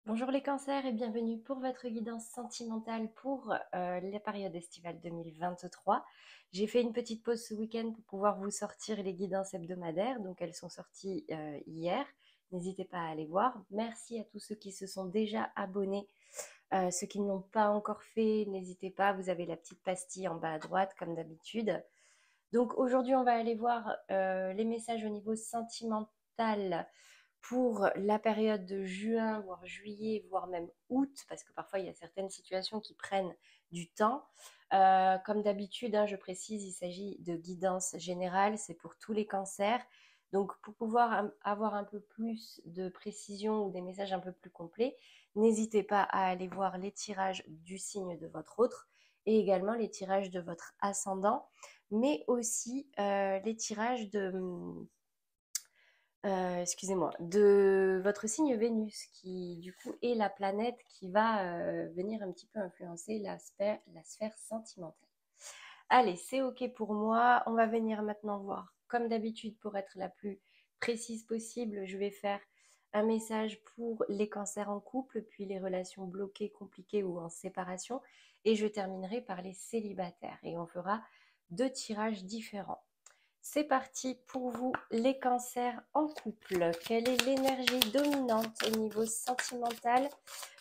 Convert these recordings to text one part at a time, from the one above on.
Bonjour les cancers et bienvenue pour votre guidance sentimentale pour la période estivale 2023. J'ai fait une petite pause ce week-end pour pouvoir vous sortir les guidances hebdomadaires, donc elles sont sorties hier. N'hésitez pas à aller voir. Merci à tous ceux qui se sont déjà abonnés. Ceux qui n'ont pas encore fait, n'hésitez pas, vous avez la petite pastille en bas à droite comme d'habitude. Donc aujourd'hui, on va aller voir les messages au niveau sentimental pour la période de juin, voire juillet, voire même août, parce que parfois il y a certaines situations qui prennent du temps. Comme d'habitude, je précise, il s'agit de guidance générale, c'est pour tous les cancers. Donc pour pouvoir avoir un peu plus de précision ou des messages un peu plus complets, n'hésitez pas à aller voir les tirages du signe de votre autre et également les tirages de votre ascendant, mais aussi les tirages excusez-moi, de votre signe Vénus, qui du coup est la planète qui va venir un petit peu influencer la sphère sentimentale. Allez, c'est ok pour moi. On va venir maintenant voir, comme d'habitude, pour être la plus précise possible, je vais faire un message pour les cancers en couple, puis les relations bloquées, compliquées ou en séparation, et je terminerai par les célibataires, et on fera deux tirages différents. C'est parti pour vous, les cancers en couple. Quelle est l'énergie dominante au niveau sentimental?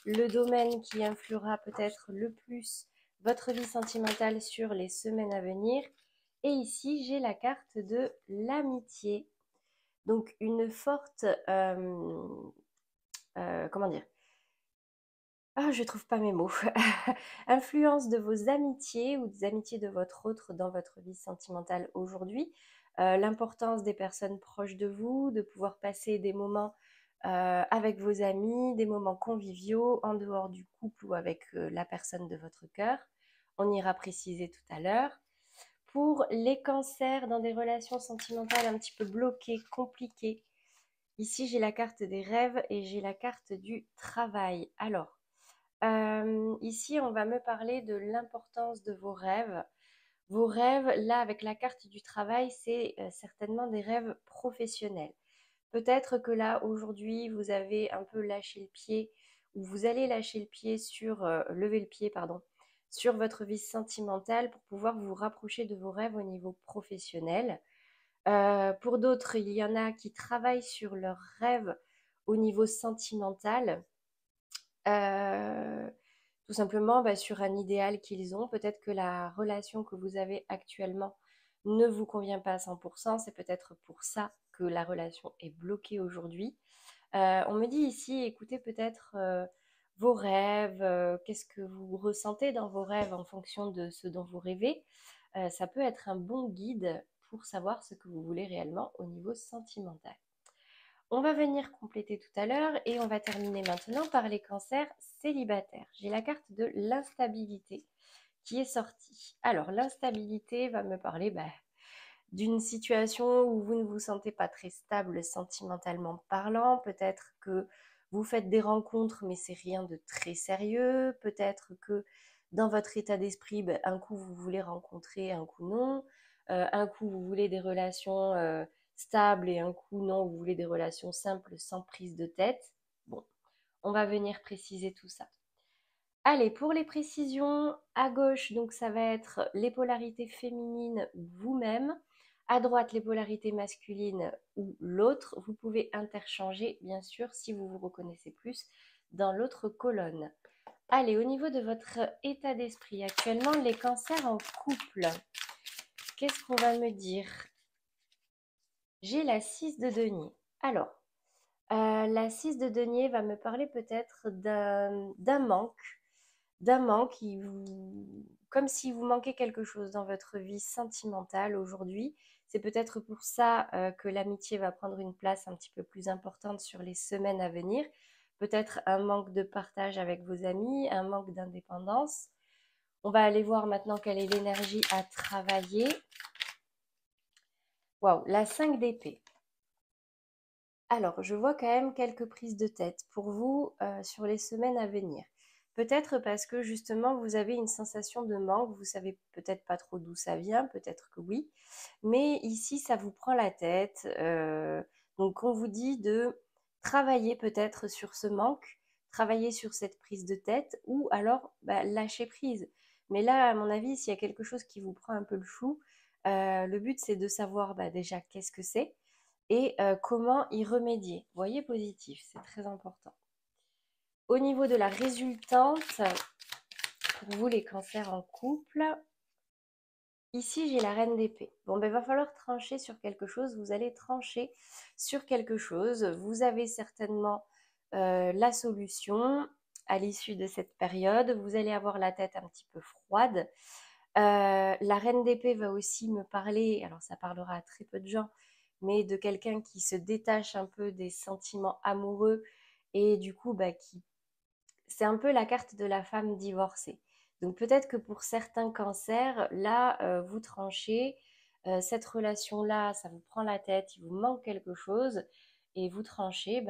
Le domaine qui influera peut-être le plus votre vie sentimentale sur les semaines à venir. Et ici, j'ai la carte de l'amitié. Donc, une forte... comment dire? Ah, je trouve pas mes mots. Influence de vos amitiés ou des amitiés de votre autre dans votre vie sentimentale aujourd'hui. L'importance des personnes proches de vous, de pouvoir passer des moments avec vos amis, des moments conviviaux en dehors du couple ou avec la personne de votre cœur. On ira préciser tout à l'heure. Pour les cancers dans des relations sentimentales un petit peu bloquées, compliquées, ici j'ai la carte des rêves et j'ai la carte du travail. Alors, ici, on va me parler de l'importance de vos rêves. Vos rêves, là, avec la carte du travail, c'est certainement des rêves professionnels. Peut-être que là, aujourd'hui, vous avez un peu lâché le pied, ou vous allez lâcher le pied sur, lever le pied, pardon, sur votre vie sentimentale pour pouvoir vous rapprocher de vos rêves au niveau professionnel. Pour d'autres, il y en a qui travaillent sur leurs rêves au niveau sentimental. Euh, Tout simplement sur un idéal qu'ils ont. Peut-être que la relation que vous avez actuellement ne vous convient pas à 100%. C'est peut-être pour ça que la relation est bloquée aujourd'hui. On me dit ici, écoutez peut-être vos rêves, qu'est-ce que vous ressentez dans vos rêves en fonction de ce dont vous rêvez. Ça peut être un bon guide pour savoir ce que vous voulez réellement au niveau sentimental. On va venir compléter tout à l'heure et on va terminer maintenant par les cancers célibataires. J'ai la carte de l'instabilité qui est sortie. Alors, l'instabilité va me parler d'une situation où vous ne vous sentez pas très stable sentimentalement parlant. Peut-être que vous faites des rencontres, mais c'est rien de très sérieux. Peut-être que dans votre état d'esprit, un coup vous voulez rencontrer, un coup non. Un coup vous voulez des relations stables et un coup non, vous voulez des relations simples sans prise de tête. Bon, on va venir préciser tout ça. Allez, pour les précisions, à gauche, donc ça va être les polarités féminines vous-même. À droite, les polarités masculines ou l'autre. Vous pouvez interchanger, bien sûr, si vous vous reconnaissez plus dans l'autre colonne. Allez, au niveau de votre état d'esprit, actuellement, les cancers en couple. Qu'est-ce qu'on va me dire? J'ai la 6 de denier. Alors, la 6 de denier va me parler peut-être d'un manque qui comme si vous manquez quelque chose dans votre vie sentimentale aujourd'hui. C'est peut-être pour ça que l'amitié va prendre une place un petit peu plus importante sur les semaines à venir. Peut-être un manque de partage avec vos amis, un manque d'indépendance. On va aller voir maintenant quelle est l'énergie à travailler. Waouh, la 5 d'épée. Alors, je vois quand même quelques prises de tête pour vous sur les semaines à venir. Peut-être parce que justement, vous avez une sensation de manque, vous savez peut-être pas trop d'où ça vient, peut-être que oui, mais ici, ça vous prend la tête. Donc, on vous dit de travailler peut-être sur ce manque, travailler sur cette prise de tête ou alors lâcher prise. Mais là, à mon avis, s'il y a quelque chose qui vous prend un peu le chou, le but c'est de savoir déjà qu'est-ce que c'est et comment y remédier. Voyez positif, c'est très important. Au niveau de la résultante, pour vous les cancers en couple, ici j'ai la reine d'épée. Bon, il va falloir trancher sur quelque chose, vous allez trancher sur quelque chose. Vous avez certainement la solution à l'issue de cette période. Vous allez avoir la tête un petit peu froide. La reine d'épée va aussi me parler, alors ça parlera à très peu de gens, mais de quelqu'un qui se détache un peu des sentiments amoureux et du coup, c'est un peu la carte de la femme divorcée. Donc peut-être que pour certains cancers, là, vous tranchez, cette relation-là, ça vous prend la tête, il vous manque quelque chose, et vous tranchez,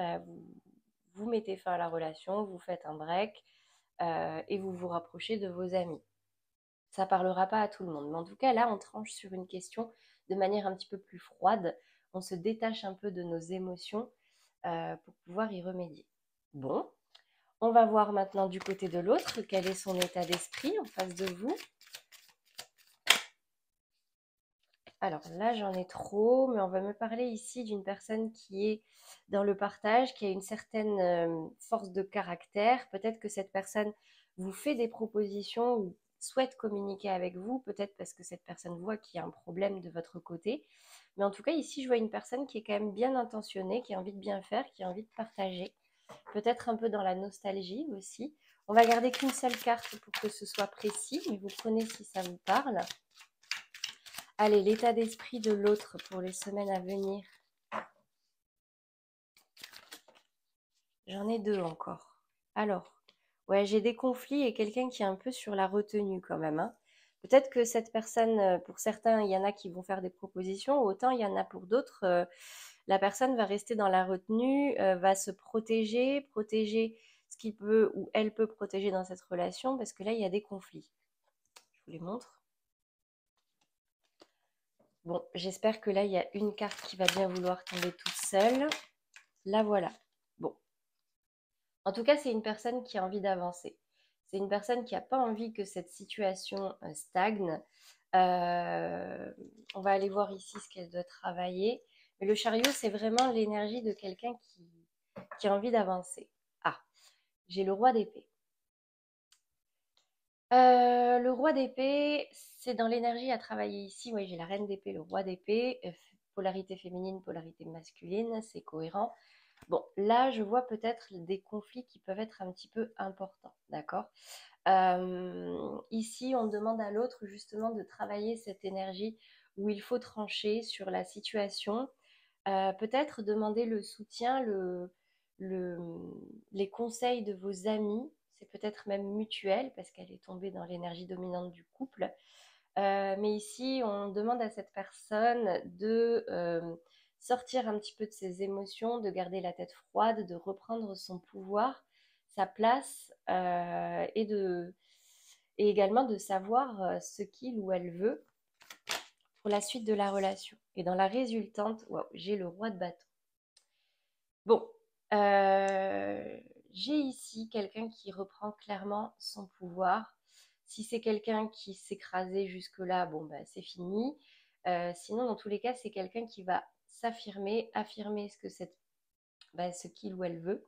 vous mettez fin à la relation, vous faites un break, et vous vous rapprochez de vos amis. Ça ne parlera pas à tout le monde. Mais en tout cas, là, on tranche sur une question de manière un petit peu plus froide. On se détache un peu de nos émotions pour pouvoir y remédier. Bon, on va voir maintenant du côté de l'autre quel est son état d'esprit en face de vous. Alors là, j'en ai trop, mais on va me parler ici d'une personne qui est dans le partage, qui a une certaine force de caractère. Peut-être que cette personne vous fait des propositions ou souhaite communiquer avec vous, peut-être parce que cette personne voit qu'il y a un problème de votre côté. Mais en tout cas, ici, je vois une personne qui est quand même bien intentionnée, qui a envie de bien faire, qui a envie de partager. Peut-être un peu dans la nostalgie aussi. On va garder qu'une seule carte pour que ce soit précis, mais vous prenez si ça vous parle. Allez, l'état d'esprit de l'autre pour les semaines à venir. J'en ai deux encore. Alors, ouais, j'ai des conflits et quelqu'un qui est un peu sur la retenue quand même, hein. Peut-être que cette personne, pour certains, il y en a qui vont faire des propositions, autant il y en a pour d'autres, la personne va rester dans la retenue, va se protéger ce qu'il peut ou elle peut protéger dans cette relation, parce que là, il y a des conflits. Je vous les montre. Bon, j'espère que là, il y a une carte qui va bien vouloir tomber toute seule. La voilà. Bon. En tout cas, c'est une personne qui a envie d'avancer. C'est une personne qui n'a pas envie que cette situation stagne. On va aller voir ici ce qu'elle doit travailler. Mais le chariot, c'est vraiment l'énergie de quelqu'un qui a envie d'avancer. Ah, j'ai le roi d'épée. Le roi d'épée, c'est dans l'énergie à travailler ici. Oui, j'ai la reine d'épée, le roi d'épée. Polarité féminine, polarité masculine, c'est cohérent. Bon, là, je vois peut-être des conflits qui peuvent être un petit peu importants, d'accord? Ici, on demande à l'autre justement de travailler cette énergie où il faut trancher sur la situation. Peut-être demander le soutien, le- les conseils de vos amis. C'est peut-être même mutuel parce qu'elle est tombée dans l'énergie dominante du couple. Mais ici, on demande à cette personne de sortir un petit peu de ses émotions, de garder la tête froide, de reprendre son pouvoir, sa place et également de savoir ce qu'il ou elle veut pour la suite de la relation. Et dans la résultante, wow, j'ai le roi de bâton. Bon, j'ai ici quelqu'un qui reprend clairement son pouvoir. Si c'est quelqu'un qui s'écrasait jusque-là, bon, c'est fini. Sinon, dans tous les cas, c'est quelqu'un qui va s'affirmer, affirmer ce qu'il ou elle veut.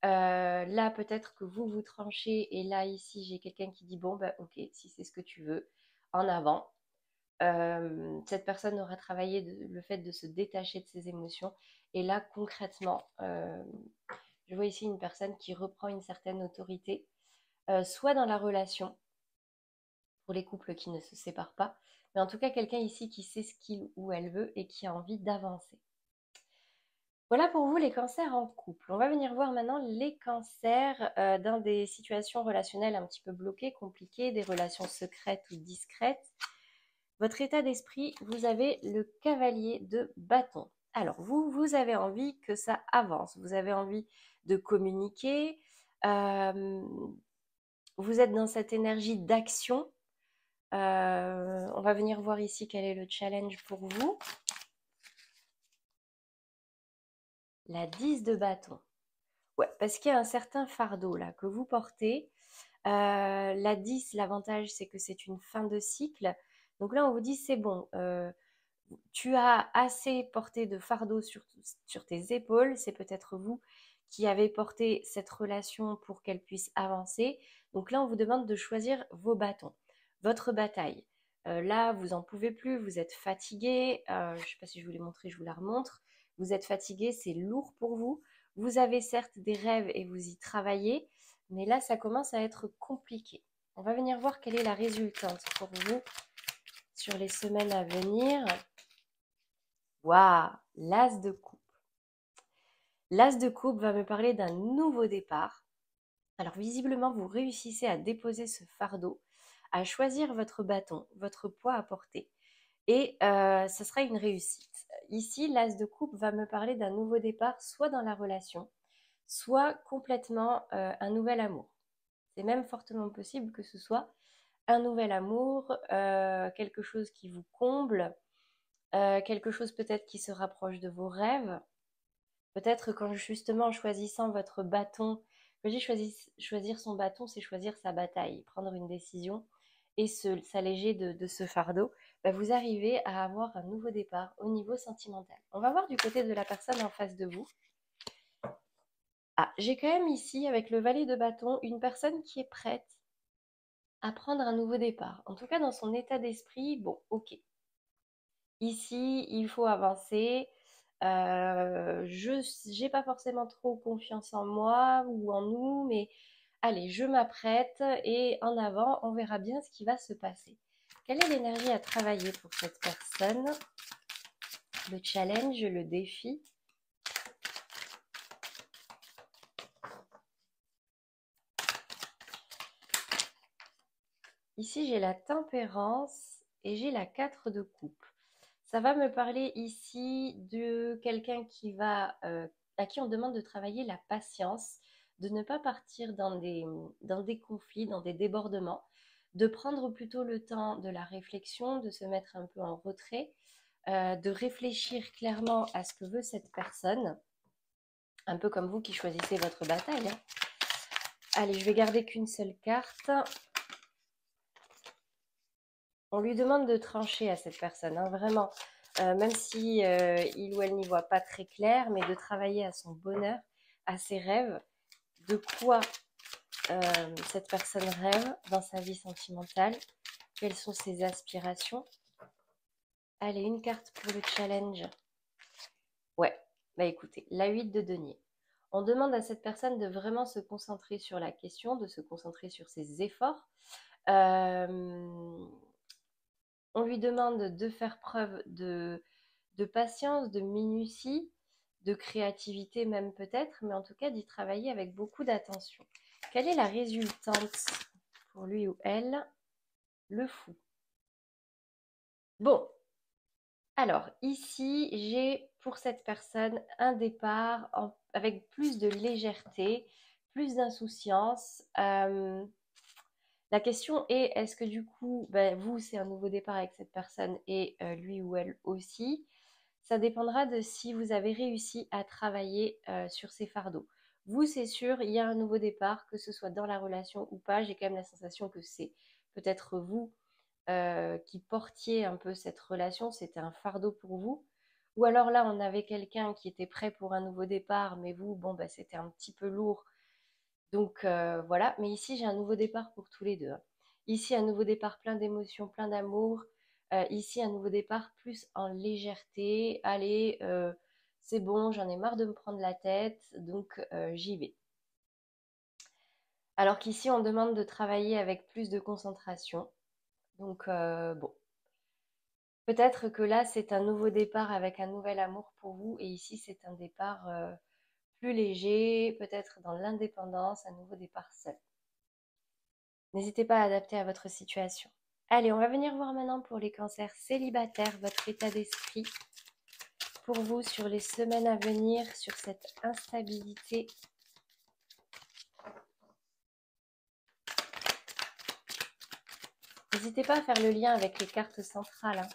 Là, peut-être que vous tranchez, et là, ici, j'ai quelqu'un qui dit, bon, ok, si c'est ce que tu veux, en avant. Cette personne aura travaillé le fait de se détacher de ses émotions. Et là, concrètement, je vois ici une personne qui reprend une certaine autorité, soit dans la relation, pour les couples qui ne se séparent pas, mais en tout cas quelqu'un ici qui sait ce qu'il ou elle veut et qui a envie d'avancer. Voilà pour vous les cancers en couple. On va venir voir maintenant les cancers dans des situations relationnelles un petit peu bloquées, compliquées, des relations secrètes ou discrètes. Votre état d'esprit, vous avez le cavalier de bâton. Alors, vous avez envie que ça avance, vous avez envie de communiquer, vous êtes dans cette énergie d'action. On va venir voir ici quel est le challenge pour vous. La 10 de bâton. Ouais, parce qu'il y a un certain fardeau là que vous portez. La 10, l'avantage, c'est que c'est une fin de cycle. Donc là, on vous dit, c'est bon, tu as assez porté de fardeau sur tes épaules. C'est peut-être vous qui avez porté cette relation pour qu'elle puisse avancer. Donc là, on vous demande de choisir vos bâtons, votre bataille. Là, vous n'en pouvez plus, vous êtes fatigué. Je ne sais pas si je vous l'ai montré, je vous la remontre. Vous êtes fatigué, c'est lourd pour vous. Vous avez certes des rêves et vous y travaillez, mais là, ça commence à être compliqué. On va venir voir quelle est la résultante pour vous sur les semaines à venir. Waouh, l'as de coupe. L'as de coupe va me parler d'un nouveau départ. Alors visiblement, vous réussissez à déposer ce fardeau, à choisir votre bâton, votre poids à porter. Et ça sera une réussite. Ici, l'as de coupe va me parler d'un nouveau départ, soit dans la relation, soit complètement un nouvel amour. C'est même fortement possible que ce soit un nouvel amour, quelque chose qui vous comble, quelque chose peut-être qui se rapproche de vos rêves. Peut-être quand justement en choisissant votre bâton, quand je dis choisir son bâton, c'est choisir sa bataille, prendre une décision et s'alléger de ce fardeau, bah vous arrivez à avoir un nouveau départ au niveau sentimental. On va voir du côté de la personne en face de vous. Ah, j'ai quand même ici, avec le valet de bâton, une personne qui est prête à prendre un nouveau départ. En tout cas, dans son état d'esprit, bon, ok. Ici, il faut avancer. Je n'ai pas forcément trop confiance en moi ou en nous, mais allez, je m'apprête et en avant, on verra bien ce qui va se passer. Quelle est l'énergie à travailler pour cette personne? Le challenge, le défi. Ici, j'ai la tempérance et j'ai la 4 de coupe. Ça va me parler ici de quelqu'un à qui on demande de travailler la patience, de ne pas partir dans des conflits, dans des débordements, de prendre plutôt le temps de la réflexion, de se mettre un peu en retrait, de réfléchir clairement à ce que veut cette personne, un peu comme vous qui choisissez votre bataille, hein. Allez, je vais garder qu'une seule carte. On lui demande de trancher à cette personne, hein, vraiment, même si il ou elle n'y voit pas très clair, mais de travailler à son bonheur, à ses rêves, de quoi cette personne rêve dans sa vie sentimentale, quelles sont ses aspirations. Allez, une carte pour le challenge. Ouais, bah écoutez, la 8 de denier. On demande à cette personne de vraiment se concentrer sur la question, de se concentrer sur ses efforts. On lui demande de faire preuve de patience, de minutie, de créativité même peut-être, mais en tout cas d'y travailler avec beaucoup d'attention. Quelle est la résultante pour lui ou elle? Le fou. Bon, alors ici, j'ai pour cette personne un départ avec plus de légèreté, plus d'insouciance. La question est, est-ce que du coup, ben, vous, c'est un nouveau départ avec cette personne et lui ou elle aussi? Ça dépendra de si vous avez réussi à travailler sur ces fardeaux. Vous, c'est sûr, il y a un nouveau départ, que ce soit dans la relation ou pas. J'ai quand même la sensation que c'est peut-être vous qui portiez un peu cette relation, c'était un fardeau pour vous. Ou alors là, on avait quelqu'un qui était prêt pour un nouveau départ, mais vous, bon, bah, c'était un petit peu lourd. Donc voilà, mais ici, j'ai un nouveau départ pour tous les deux, hein. Ici, un nouveau départ plein d'émotions, plein d'amour. Ici, un nouveau départ plus en légèreté. Allez, c'est bon, j'en ai marre de me prendre la tête, donc j'y vais. Alors qu'ici, on demande de travailler avec plus de concentration. Donc bon, peut-être que là, c'est un nouveau départ avec un nouvel amour pour vous. Et ici, c'est un départ plus léger, peut-être dans l'indépendance, un nouveau départ seul. N'hésitez pas à adapter à votre situation. Allez, on va venir voir maintenant pour les cancers célibataires, votre état d'esprit pour vous sur les semaines à venir, sur cette instabilité. N'hésitez pas à faire le lien avec les cartes centrales, hein.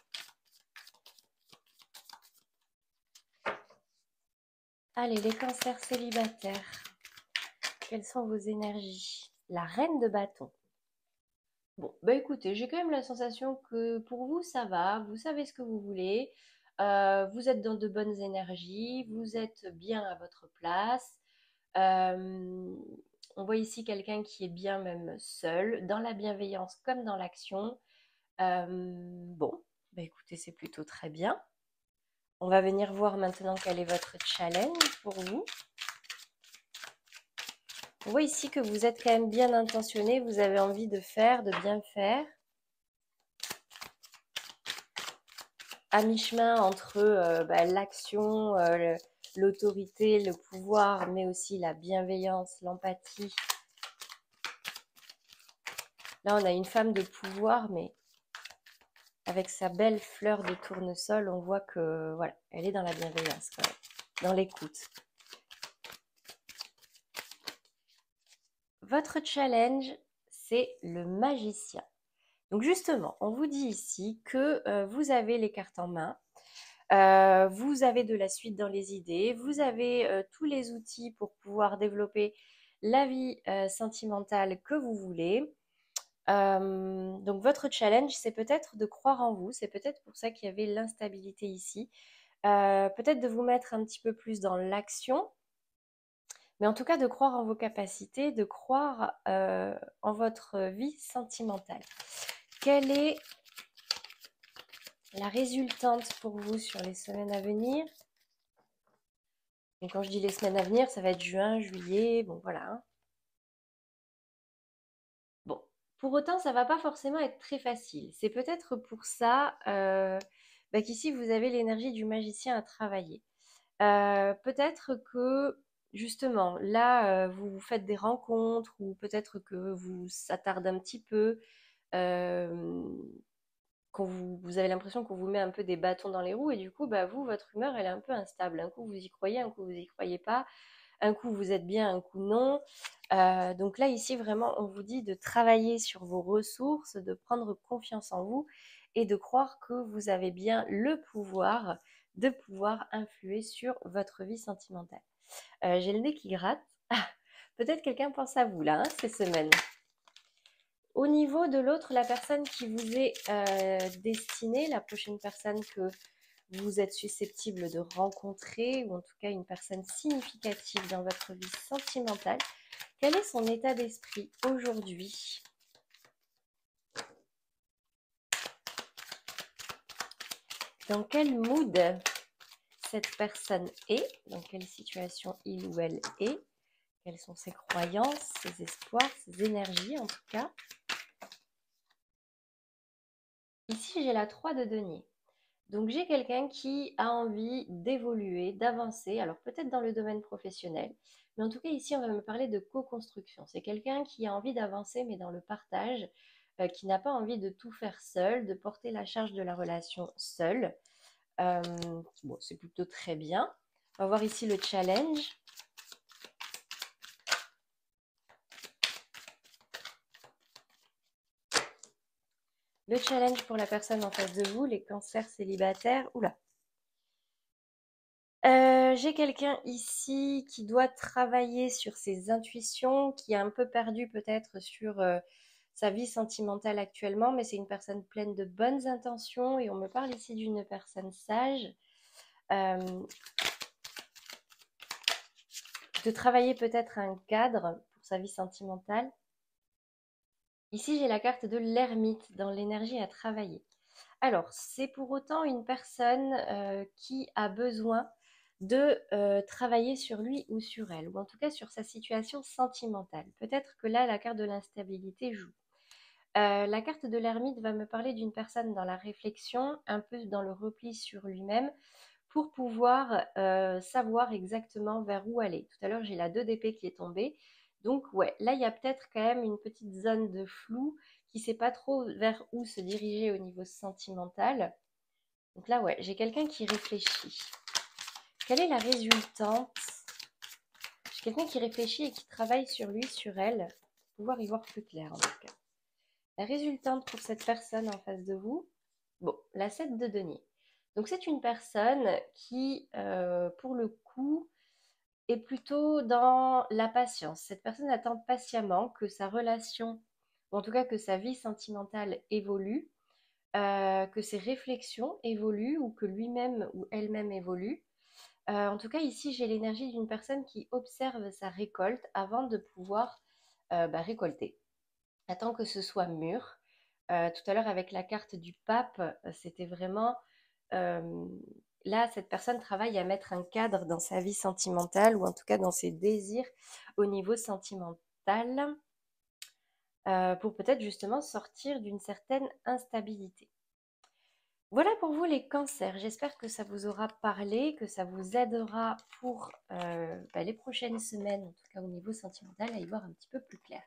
Allez, les cancers célibataires. Quelles sont vos énergies? La reine de bâton. Bon, bah écoutez, j'ai quand même la sensation que pour vous, ça va, vous savez ce que vous voulez, vous êtes dans de bonnes énergies, vous êtes bien à votre place. Euh, on voit ici quelqu'un qui est bien même seul, dans la bienveillance comme dans l'action. Bon, bah écoutez, c'est plutôt très bien. On va venir voir maintenant quel est votre challenge pour vous. On voit ici que vous êtes quand même bien intentionné, vous avez envie de faire, de bien faire. À mi-chemin entre l'action, l'autorité, le pouvoir, mais aussi la bienveillance, l'empathie. Là, on a une femme de pouvoir, mais avec sa belle fleur de tournesol, on voit que voilà, elle est dans la bienveillance quand même, dans l'écoute. Votre challenge, c'est le magicien. Donc justement, on vous dit ici que vous avez les cartes en main, vous avez de la suite dans les idées, vous avez tous les outils pour pouvoir développer la vie sentimentale que vous voulez. Donc votre challenge, c'est peut-être de croire en vous, c'est peut-être pour ça qu'il y avait l'instabilité ici. Peut-être de vous mettre un petit peu plus dans l'action, mais en tout cas de croire en vos capacités, de croire en votre vie sentimentale. Quelle est la résultante pour vous sur les semaines à venir? Donc quand je dis les semaines à venir, ça va être juin, juillet, bon voilà. Hein. Bon, pour autant, ça va pas forcément être très facile. C'est peut-être pour ça qu'ici, vous avez l'énergie du magicien à travailler. Peut-être que justement, là, vous faites des rencontres ou peut-être que ça tarde un petit peu. Euh, quand vous avez l'impression qu'on vous met un peu des bâtons dans les roues et du coup, bah, vous, votre humeur, elle est un peu instable. Un coup, vous y croyez, un coup, vous y croyez pas. Un coup, vous êtes bien, un coup, non. Donc là, ici, vraiment, on vous dit de travailler sur vos ressources, de prendre confiance en vous et de croire que vous avez bien le pouvoir de pouvoir influer sur votre vie sentimentale. J'ai le nez qui gratte. Peut-être quelqu'un pense à vous là, hein, ces semaines. Au niveau de l'autre, la personne qui vous est destinée, la prochaine personne que vous êtes susceptible de rencontrer, ou en tout cas une personne significative dans votre vie sentimentale, quel est son état d'esprit aujourd'hui? Dans quel mood cette personne est? Dans quelle situation il ou elle est? Quelles sont ses croyances, ses espoirs, ses énergies en tout cas? Ici, j'ai la 3 de denier. Donc, j'ai quelqu'un qui a envie d'évoluer, d'avancer, alors peut-être dans le domaine professionnel, mais en tout cas, ici, on va me parler de co-construction. C'est quelqu'un qui a envie d'avancer, mais dans le partage, qui n'a pas envie de tout faire seul, de porter la charge de la relation seul. Bon, c'est plutôt très bien. On va voir ici le challenge. Le challenge pour la personne en face de vous, les cancers célibataires. Oula. J'ai quelqu'un ici qui doit travailler sur ses intuitions, qui est un peu perdu peut-être sur sa vie sentimentale actuellement, mais c'est une personne pleine de bonnes intentions et on me parle ici d'une personne sage. De travailler peut-être un cadre pour sa vie sentimentale. Ici, j'ai la carte de l'ermite dans l'énergie à travailler. Alors, c'est pour autant une personne qui a besoin de travailler sur lui ou sur elle, ou en tout cas sur sa situation sentimentale. Peut-être que là, la carte de l'instabilité joue. La carte de l'ermite va me parler d'une personne dans la réflexion, un peu dans le repli sur lui-même, pour pouvoir savoir exactement vers où aller. Tout à l'heure, j'ai la 2 d'épée qui est tombée. Donc, ouais, là, il y a peut-être quand même une petite zone de flou qui ne sait pas trop vers où se diriger au niveau sentimental. Donc là, ouais, j'ai quelqu'un qui réfléchit. Quelle est la résultante? J'ai quelqu'un qui réfléchit et qui travaille sur lui, sur elle, pour pouvoir y voir plus clair en tout cas. La résultante pour cette personne en face de vous, bon, la 7 de denier. Donc c'est une personne qui, pour le coup, est plutôt dans la patience. Cette personne attend patiemment que sa relation, ou en tout cas que sa vie sentimentale évolue, que ses réflexions évoluent ou que lui-même ou elle-même évolue. En tout cas, ici, j'ai l'énergie d'une personne qui observe sa récolte avant de pouvoir récolter. Attends que ce soit mûr. Tout à l'heure, avec la carte du pape, c'était vraiment... euh, là, cette personne travaille à mettre un cadre dans sa vie sentimentale, ou en tout cas dans ses désirs au niveau sentimental, pour peut-être justement sortir d'une certaine instabilité. Voilà pour vous les cancers. J'espère que ça vous aura parlé, que ça vous aidera pour les prochaines semaines, en tout cas au niveau sentimental, à y voir un petit peu plus clair.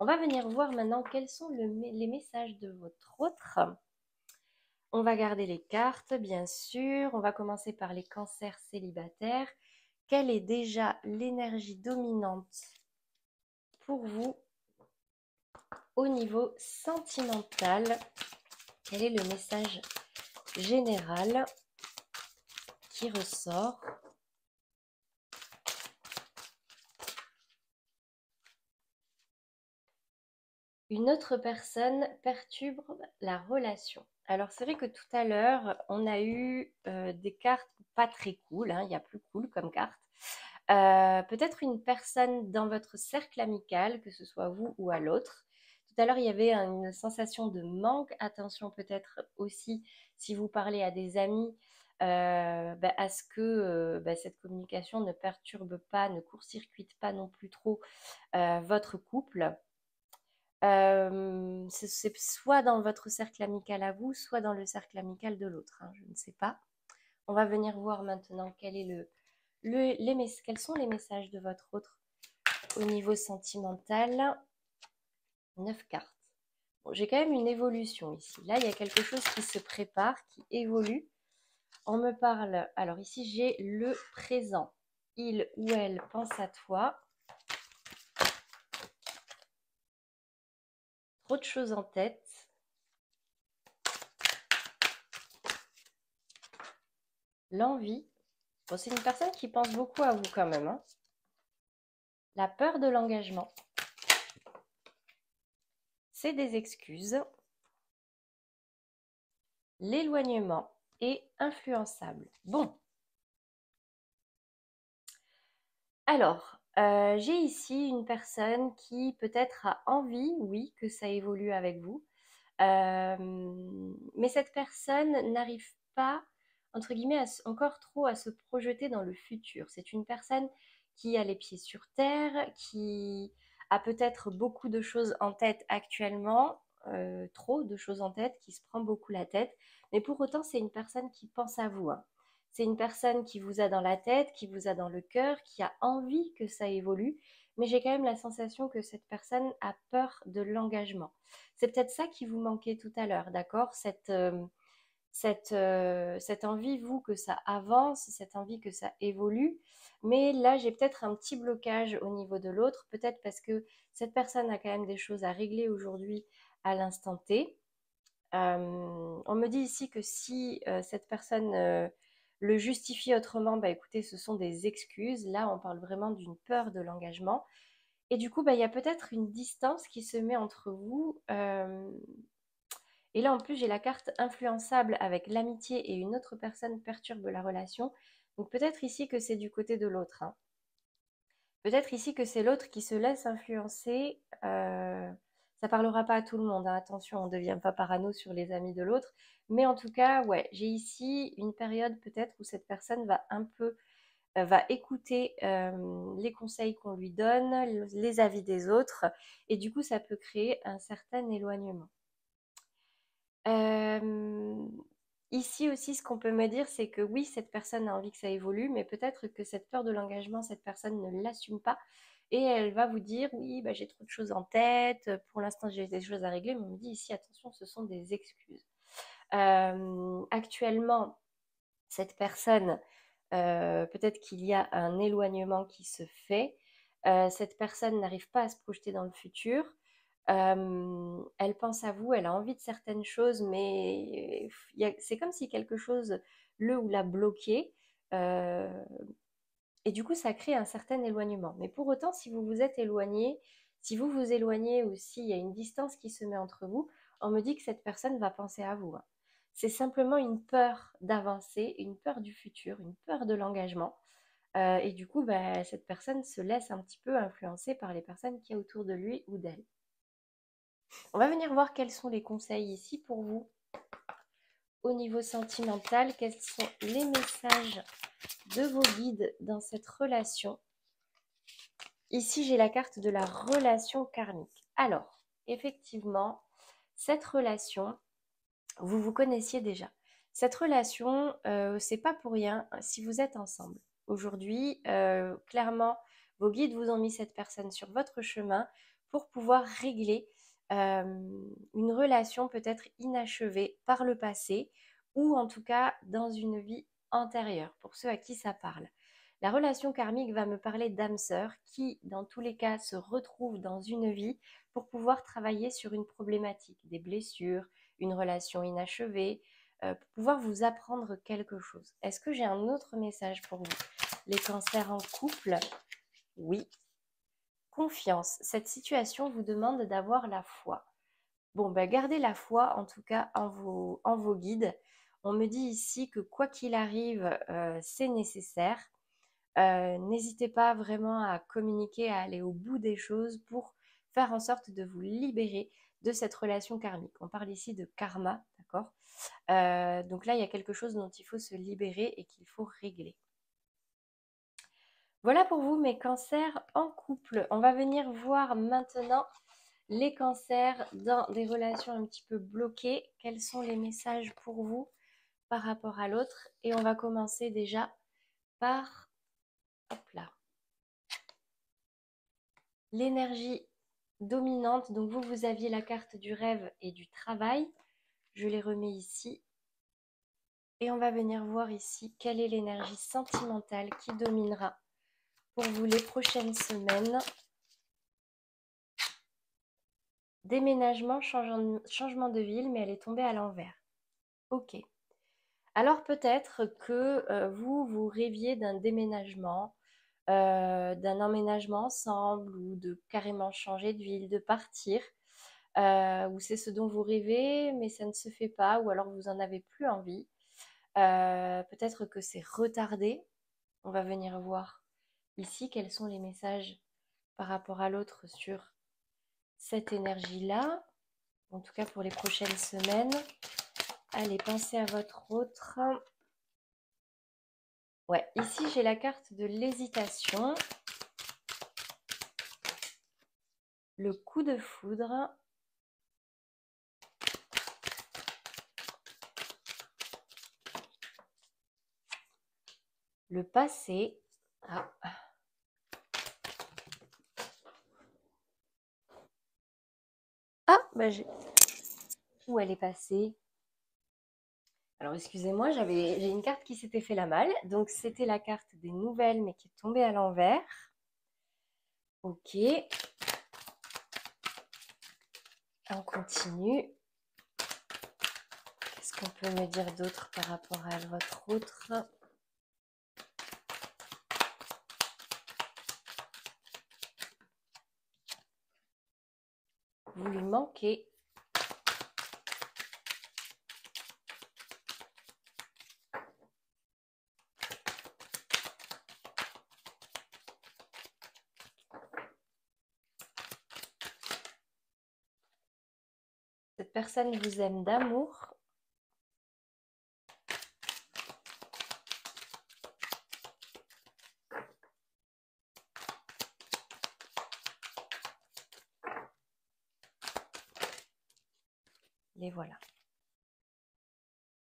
On va venir voir maintenant quels sont les messages de votre autre. On va garder les cartes, bien sûr. On va commencer par les cancers célibataires. Quelle est déjà l'énergie dominante pour vous au niveau sentimental? Quel est le message général qui ressort? Une autre personne perturbe la relation. Alors c'est vrai que tout à l'heure, on a eu des cartes pas très cool, hein, il y a plus cool comme carte. Peut-être une personne dans votre cercle amical, que ce soit vous ou à l'autre. Tout à l'heure, il y avait une sensation de manque. Attention peut-être aussi, si vous parlez à des amis, à ce que cette communication ne perturbe pas, ne court-circuite pas non plus trop votre couple. C'est soit dans votre cercle amical à vous, soit dans le cercle amical de l'autre, hein, je ne sais pas. On va venir voir maintenant quel est quels sont les messages de votre autre au niveau sentimental. 9 cartes. Bon, j'ai quand même une évolution ici. Là, il y a quelque chose qui se prépare, qui évolue. On me parle... Alors ici, j'ai le présent. Il ou elle pense à toi. Trop de choses en tête. L'envie. Bon, c'est une personne qui pense beaucoup à vous quand même, hein. La peur de l'engagement. C'est des excuses. L'éloignement est influençable. Bon. Alors, j'ai ici une personne qui peut-être a envie, oui, que ça évolue avec vous. Mais cette personne n'arrive pas, entre guillemets, encore trop à se projeter dans le futur. C'est une personne qui a les pieds sur terre, qui a peut-être beaucoup de choses en tête actuellement, trop de choses en tête, qui se prend beaucoup la tête. Mais pour autant, c'est une personne qui pense à vous, hein. C'est une personne qui vous a dans la tête, qui vous a dans le cœur, qui a envie que ça évolue. Mais j'ai quand même la sensation que cette personne a peur de l'engagement. C'est peut-être ça qui vous manquait tout à l'heure, d'accord? Cette envie, vous, que ça avance, cette envie que ça évolue. Mais là, j'ai peut-être un petit blocage au niveau de l'autre, peut-être parce que cette personne a quand même des choses à régler aujourd'hui à l'instant T. On me dit ici que si cette personne le justifie autrement, bah écoutez, ce sont des excuses. Là, on parle vraiment d'une peur de l'engagement. Et du coup, bah, il y a peut-être une distance qui se met entre vous. Et là, en plus, j'ai la carte influençable avec l'amitié et une autre personne perturbe la relation. Donc peut-être ici que c'est du côté de l'autre, hein. Peut-être ici que c'est l'autre qui se laisse influencer. Ça parlera pas à tout le monde, hein. Attention, on ne devient pas parano sur les amis de l'autre. Mais en tout cas, ouais, j'ai ici une période peut-être où cette personne va un peu va écouter les conseils qu'on lui donne, les avis des autres, et du coup, ça peut créer un certain éloignement. Euh, Ici aussi, ce qu'on peut me dire, c'est que oui, cette personne a envie que ça évolue, mais peut-être que cette peur de l'engagement, cette personne ne l'assume pas, et elle va vous dire, oui, bah, j'ai trop de choses en tête, pour l'instant, j'ai des choses à régler, mais on me dit ici, attention, ce sont des excuses. Actuellement, cette personne, peut-être qu'il y a un éloignement qui se fait. Cette personne n'arrive pas à se projeter dans le futur. Elle pense à vous, elle a envie de certaines choses, mais c'est comme si quelque chose le ou la bloqué. Euh, Et du coup, ça crée un certain éloignement. Mais pour autant, si vous vous êtes éloigné, si vous vous éloignez ou s'il y a une distance qui se met entre vous, on me dit que cette personne va penser à vous, hein. C'est simplement une peur d'avancer, une peur du futur, une peur de l'engagement. Et du coup, bah, cette personne se laisse un petit peu influencer par les personnes qui y a autour de lui ou d'elle. On va venir voir quels sont les conseils ici pour vous. Au niveau sentimental, quels sont les messages de vos guides dans cette relation? Ici, j'ai la carte de la relation karmique. Alors, effectivement, cette relation, vous vous connaissiez déjà. Cette relation, c'est pas pour rien si vous êtes ensemble. Aujourd'hui, clairement, vos guides vous ont mis cette personne sur votre chemin pour pouvoir régler une relation peut-être inachevée par le passé ou en tout cas dans une vie antérieure, pour ceux à qui ça parle. La relation karmique va me parler d'âme sœur qui, dans tous les cas, se retrouve dans une vie pour pouvoir travailler sur une problématique, des blessures, une relation inachevée, pour pouvoir vous apprendre quelque chose. Est-ce que j'ai un autre message pour vous? Les cancers en couple, oui. Confiance. Cette situation vous demande d'avoir la foi. Bon, ben, gardez la foi, en tout cas, en vos guides. On me dit ici que quoi qu'il arrive, c'est nécessaire. N'hésitez pas vraiment à communiquer, à aller au bout des choses pour faire en sorte de vous libérer de cette relation karmique. On parle ici de karma, d'accord? Donc là, il y a quelque chose dont il faut se libérer et qu'il faut régler. Voilà pour vous mes cancers en couple. On va venir voir maintenant les cancers dans des relations un petit peu bloquées. Quels sont les messages pour vous par rapport à l'autre? Et on va commencer déjà par, hop là, l'énergie dominante. Donc vous, vous aviez la carte du rêve et du travail. Je les remets ici. Et on va venir voir ici quelle est l'énergie sentimentale qui dominera pour vous les prochaines semaines. Déménagement, changement de ville, mais elle est tombée à l'envers. Ok. Alors peut-être que vous rêviez d'un déménagement, d'un emménagement ensemble ou de carrément changer de ville, de partir, ou c'est ce dont vous rêvez, mais ça ne se fait pas, ou alors vous n'en avez plus envie. Peut-être que c'est retardé. On va venir voir ici quels sont les messages par rapport à l'autre sur cette énergie-là, en tout cas pour les prochaines semaines. Allez, pensez à votre autre. Ouais, ici j'ai la carte de l'hésitation, le coup de foudre, le passé. Ah. Ah, bah j'ai... Où elle est passée? Alors excusez-moi, j'ai une carte qui s'était fait la malle. Donc c'était la carte des nouvelles, mais qui est tombée à l'envers. Ok. On continue. Qu'est-ce qu'on peut me dire d'autre par rapport à votre autre? Vous lui manquez. Cette personne vous aime d'amour. Les voilà.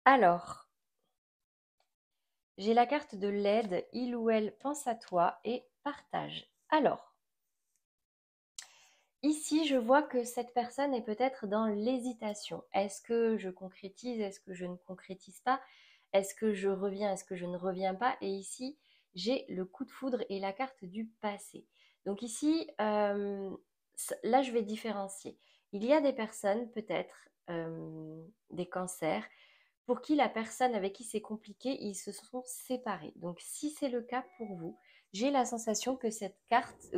Alors, j'ai la carte de l'aide. Il ou elle pense à toi et partage. Alors, ici, je vois que cette personne est peut-être dans l'hésitation. Est-ce que je concrétise? Est-ce que je ne concrétise pas? Est-ce que je reviens? Est-ce que je ne reviens pas? Et ici, j'ai le coup de foudre et la carte du passé. Donc ici, là, je vais différencier. Il y a des personnes, peut-être, des cancers, pour qui la personne avec qui c'est compliqué, ils se sont séparés. Donc si c'est le cas pour vous, j'ai la sensation que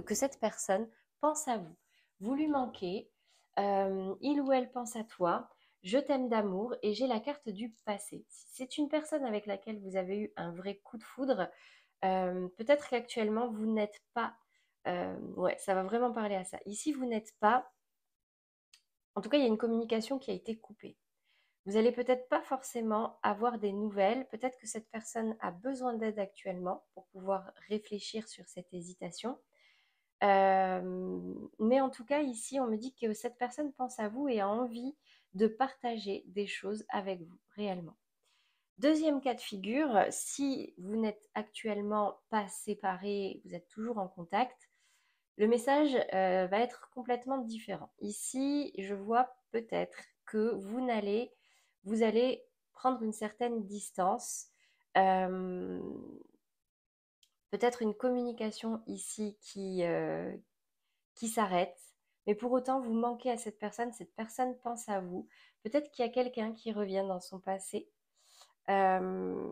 que cette personne pense à vous. Vous lui manquez, il ou elle pense à toi, je t'aime d'amour et j'ai la carte du passé. Si c'est une personne avec laquelle vous avez eu un vrai coup de foudre, peut-être qu'actuellement vous n'êtes pas, ouais, ça va vraiment parler à ça. Ici, vous n'êtes pas, en tout cas, il y a une communication qui a été coupée. Vous allez peut-être pas forcément avoir des nouvelles. Peut-être que cette personne a besoin d'aide actuellement pour pouvoir réfléchir sur cette hésitation. Mais en tout cas, ici, on me dit que cette personne pense à vous et a envie de partager des choses avec vous, réellement. Deuxième cas de figure, si vous n'êtes actuellement pas séparés, vous êtes toujours en contact, le message va être complètement différent. Ici, je vois peut-être que vous allez prendre une certaine distance, euh, peut-être une communication ici qui s'arrête, mais pour autant, vous manquez à cette personne pense à vous. Peut-être qu'il y a quelqu'un qui revient dans son passé, euh,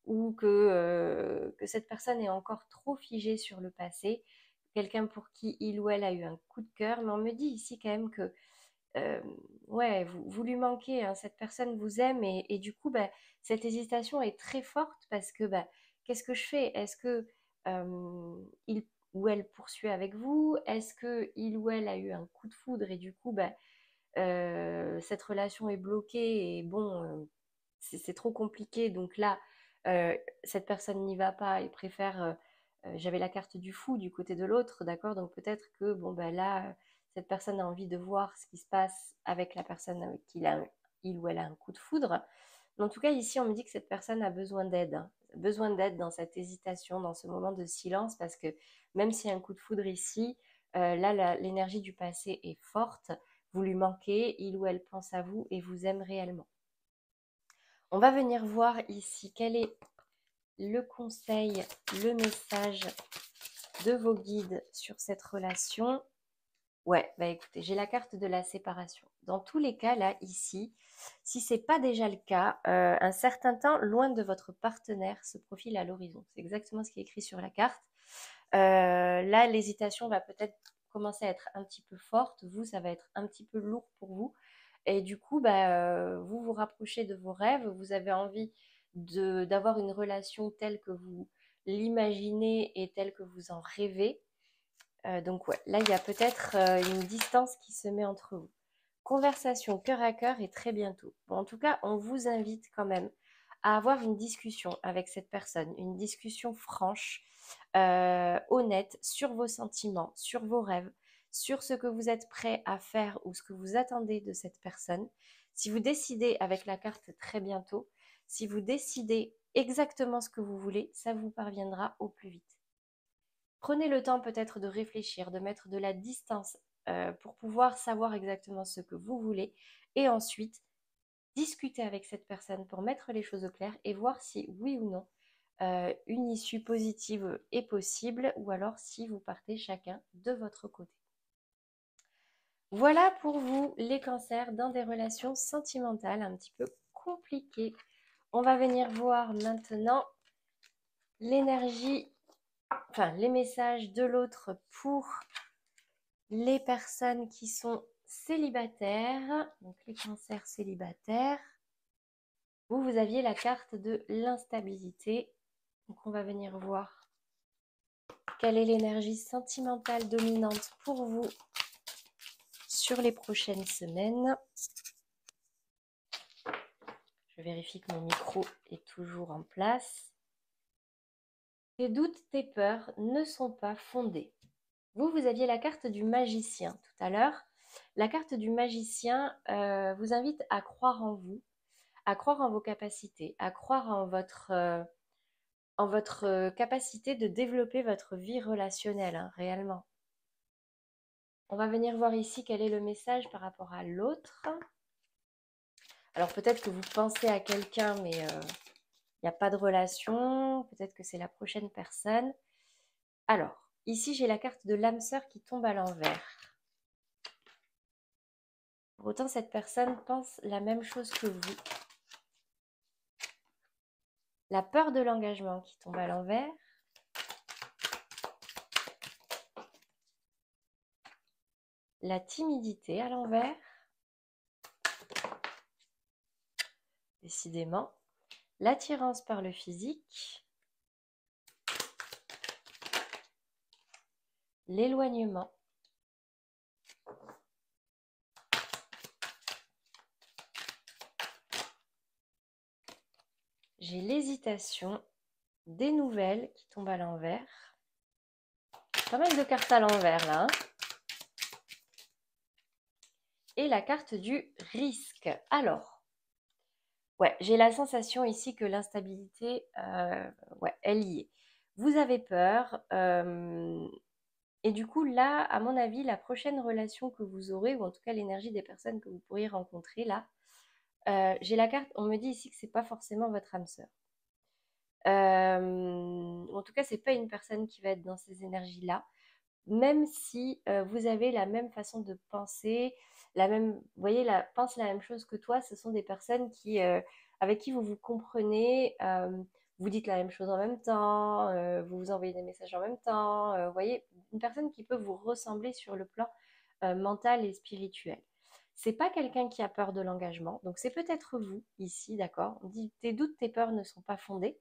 ou que cette personne est encore trop figée sur le passé, quelqu'un pour qui il ou elle a eu un coup de cœur, mais on me dit ici quand même que euh, ouais, vous lui manquez, hein, cette personne vous aime et du coup, bah, cette hésitation est très forte parce que bah, qu'est-ce que je fais? Est-ce que il ou elle poursuit avec vous? Est-ce que il ou elle a eu un coup de foudre et du coup, bah, cette relation est bloquée et bon, c'est trop compliqué. Donc là, cette personne n'y va pas et préfère. J'avais la carte du fou du côté de l'autre, d'accord? Donc peut-être que bon, ben là, cette personne a envie de voir ce qui se passe avec la personne avec qui il ou elle a un coup de foudre. Mais en tout cas, ici, on me dit que cette personne a besoin d'aide, hein. Besoin d'aide dans cette hésitation, dans ce moment de silence, parce que même s'il y a un coup de foudre ici, là, l'énergie du passé est forte, vous lui manquez, il ou elle pense à vous et vous aime réellement. On va venir voir ici quel est le conseil, le message de vos guides sur cette relation. Ouais, bah écoutez, j'ai la carte de la séparation. Dans tous les cas, là, ici, si ce n'est pas déjà le cas, un certain temps loin de votre partenaire se profile à l'horizon. C'est exactement ce qui est écrit sur la carte. Là, l'hésitation va peut-être commencer à être un petit peu forte. Vous, ça va être un petit peu lourd pour vous. Et du coup, bah, vous vous rapprochez de vos rêves. Vous avez envie d'avoir une relation telle que vous l'imaginez et telle que vous en rêvez. Donc ouais, là, il y a peut-être une distance qui se met entre vous. Conversation cœur à cœur et très bientôt. Bon, en tout cas, on vous invite quand même à avoir une discussion avec cette personne, une discussion franche, honnête sur vos sentiments, sur vos rêves, sur ce que vous êtes prêt à faire ou ce que vous attendez de cette personne. Si vous décidez avec la carte très bientôt, si vous décidez exactement ce que vous voulez, ça vous parviendra au plus vite. Prenez le temps peut-être de réfléchir, de mettre de la distance pour pouvoir savoir exactement ce que vous voulez et ensuite discuter avec cette personne pour mettre les choses au clair et voir si oui ou non une issue positive est possible ou alors si vous partez chacun de votre côté. Voilà pour vous les cancers dans des relations sentimentales un petit peu compliquées. On va venir voir maintenant l'énergie, enfin les messages de l'autre pour les personnes qui sont célibataires, donc les cancers célibataires. Vous aviez la carte de l'instabilité. Donc on va venir voir quelle est l'énergie sentimentale dominante pour vous sur les prochaines semaines. Je vérifie que mon micro est toujours en place. Tes doutes, tes peurs ne sont pas fondés. Vous aviez la carte du magicien tout à l'heure. La carte du magicien vous invite à croire en vous, à croire en vos capacités, à croire en votre capacité de développer votre vie relationnelle, hein, réellement. On va venir voir ici quel est le message par rapport à l'autre. Alors peut-être que vous pensez à quelqu'un, mais il n'y a pas de relation. Peut-être que c'est la prochaine personne. Alors, ici j'ai la carte de l'âme sœur qui tombe à l'envers. Pour autant, cette personne pense la même chose que vous. La peur de l'engagement qui tombe à l'envers. la timidité à l'envers, décidément, l'attirance par le physique, l'éloignement, j'ai l'hésitation, des nouvelles qui tombent à l'envers. Pas mal de cartes à l'envers là, hein. Et la carte du risque. Alors, ouais, j'ai la sensation ici que l'instabilité, ouais, elle y est. Vous avez peur. Et du coup, là, à mon avis, la prochaine relation que vous aurez, ou en tout cas l'énergie des personnes que vous pourriez rencontrer là, j'ai la carte, on me dit ici que c'est pas forcément votre âme sœur. En tout cas, c'est pas une personne qui va être dans ces énergies-là, même si vous avez la même façon de penser, la même, vous voyez, pense la même chose que toi. Ce sont des personnes qui, avec qui vous vous comprenez, vous dites la même chose en même temps, vous vous envoyez des messages en même temps. Vous voyez, une personne qui peut vous ressembler sur le plan mental et spirituel. C'est pas quelqu'un qui a peur de l'engagement, donc c'est peut-être vous ici, d'accord? On dit tes doutes, tes peurs ne sont pas fondés.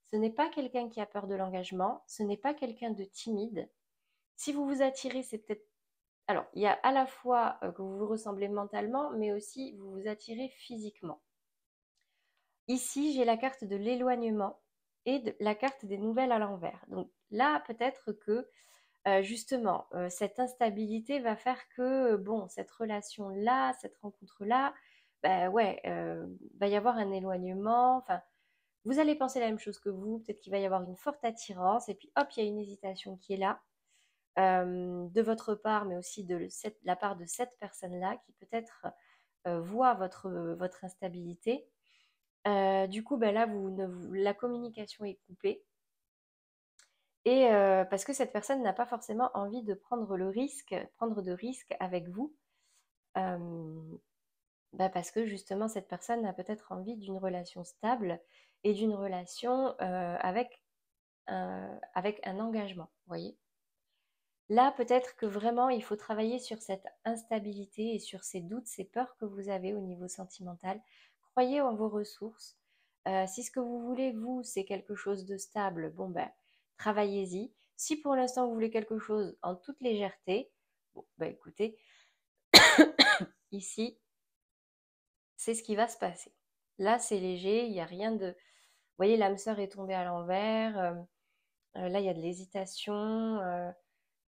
Ce n'est pas quelqu'un qui a peur de l'engagement, ce n'est pas quelqu'un de timide. Si vous vous attirez, c'est peut-être... Alors, il y a à la fois que vous vous ressemblez mentalement, mais aussi vous vous attirez physiquement. Ici, j'ai la carte de l'éloignement et la carte des nouvelles à l'envers. Donc là, peut-être que justement, cette instabilité va faire que, bon, cette relation-là, cette rencontre-là, bah ouais, va y avoir un éloignement. Enfin, vous allez penser la même chose que vous. Peut-être qu'il va y avoir une forte attirance. Et puis, hop, il y a une hésitation qui est là. De votre part, mais aussi de la part de cette personne-là qui peut-être voit votre instabilité. Du coup, ben là, la communication est coupée. Et parce que cette personne n'a pas forcément envie de prendre de risques avec vous. Parce que justement, cette personne a peut-être envie d'une relation stable et d'une relation avec un engagement, vous voyez. Là, peut-être que vraiment, il faut travailler sur cette instabilité et sur ces doutes, ces peurs que vous avez au niveau sentimental. Croyez en vos ressources. Si ce que vous voulez, vous, c'est quelque chose de stable, bon ben, travaillez-y. Si pour l'instant, vous voulez quelque chose en toute légèreté, bon, ben écoutez, ici, c'est ce qui va se passer. Là, c'est léger, il n'y a rien de... Vous voyez, l'âme sœur est tombée à l'envers. Là, il y a de l'hésitation.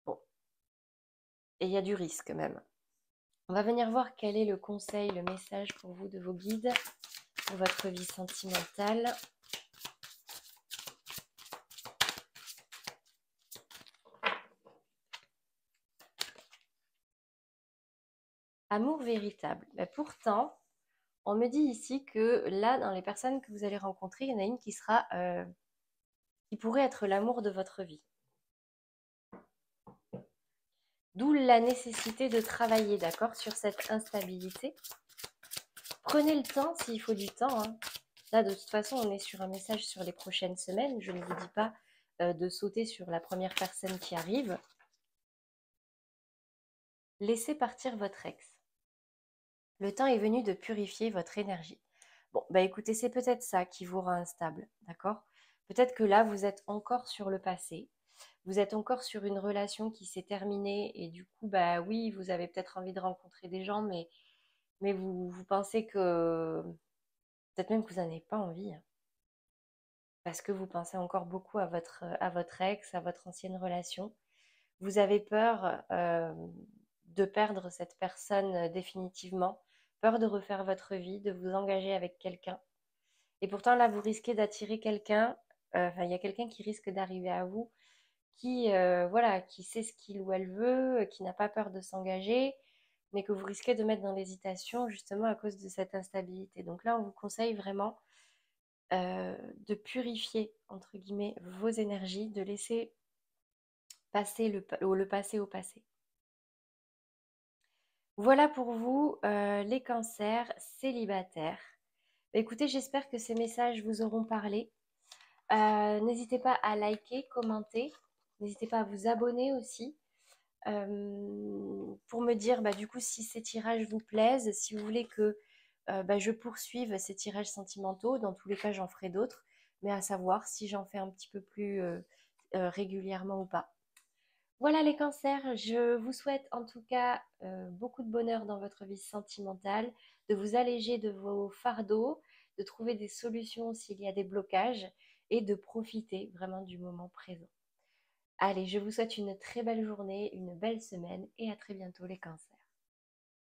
Bon, et il y a du risque même. On va venir voir quel est le conseil, le message pour vous de vos guides, pour votre vie sentimentale. Amour véritable. Mais pourtant, on me dit ici que là, dans les personnes que vous allez rencontrer, il y en a une qui pourrait être l'amour de votre vie. D'où la nécessité de travailler, d'accord, sur cette instabilité. Prenez le temps s'il faut du temps, hein. Là, de toute façon, on est sur un message sur les prochaines semaines. Je ne vous dis pas de sauter sur la première personne qui arrive. Laissez partir votre ex. Le temps est venu de purifier votre énergie. Bon, bah écoutez, c'est peut-être ça qui vous rend instable, d'accord? Peut-être que là, vous êtes encore sur le passé. Vous êtes encore sur une relation qui s'est terminée et du coup, bah oui, vous avez peut-être envie de rencontrer des gens, mais vous pensez que... Peut-être même que vous n'en avez pas envie, hein, parce que vous pensez encore beaucoup à votre ex, à votre ancienne relation. Vous avez peur de perdre cette personne définitivement, peur de refaire votre vie, de vous engager avec quelqu'un. Et pourtant, là, vous risquez d'attirer quelqu'un, enfin, il y a quelqu'un qui risque d'arriver à vous, qui, voilà, qui sait ce qu'il ou elle veut, qui n'a pas peur de s'engager, mais que vous risquez de mettre dans l'hésitation justement à cause de cette instabilité. Donc là, on vous conseille vraiment de purifier, entre guillemets, vos énergies, de laisser passer le passé au passé. Voilà pour vous les cancers célibataires. Écoutez, j'espère que ces messages vous auront parlé. N'hésitez pas à liker, commenter. N'hésitez pas à vous abonner aussi. pour me dire du coup si ces tirages vous plaisent, si vous voulez que je poursuive ces tirages sentimentaux. Dans tous les cas, j'en ferai d'autres, mais à savoir si j'en fais un petit peu plus régulièrement ou pas. Voilà les cancers, je vous souhaite en tout cas beaucoup de bonheur dans votre vie sentimentale, de vous alléger de vos fardeaux, de trouver des solutions s'il y a des blocages et de profiter vraiment du moment présent. Allez, je vous souhaite une très belle journée, une belle semaine et à très bientôt les cancers.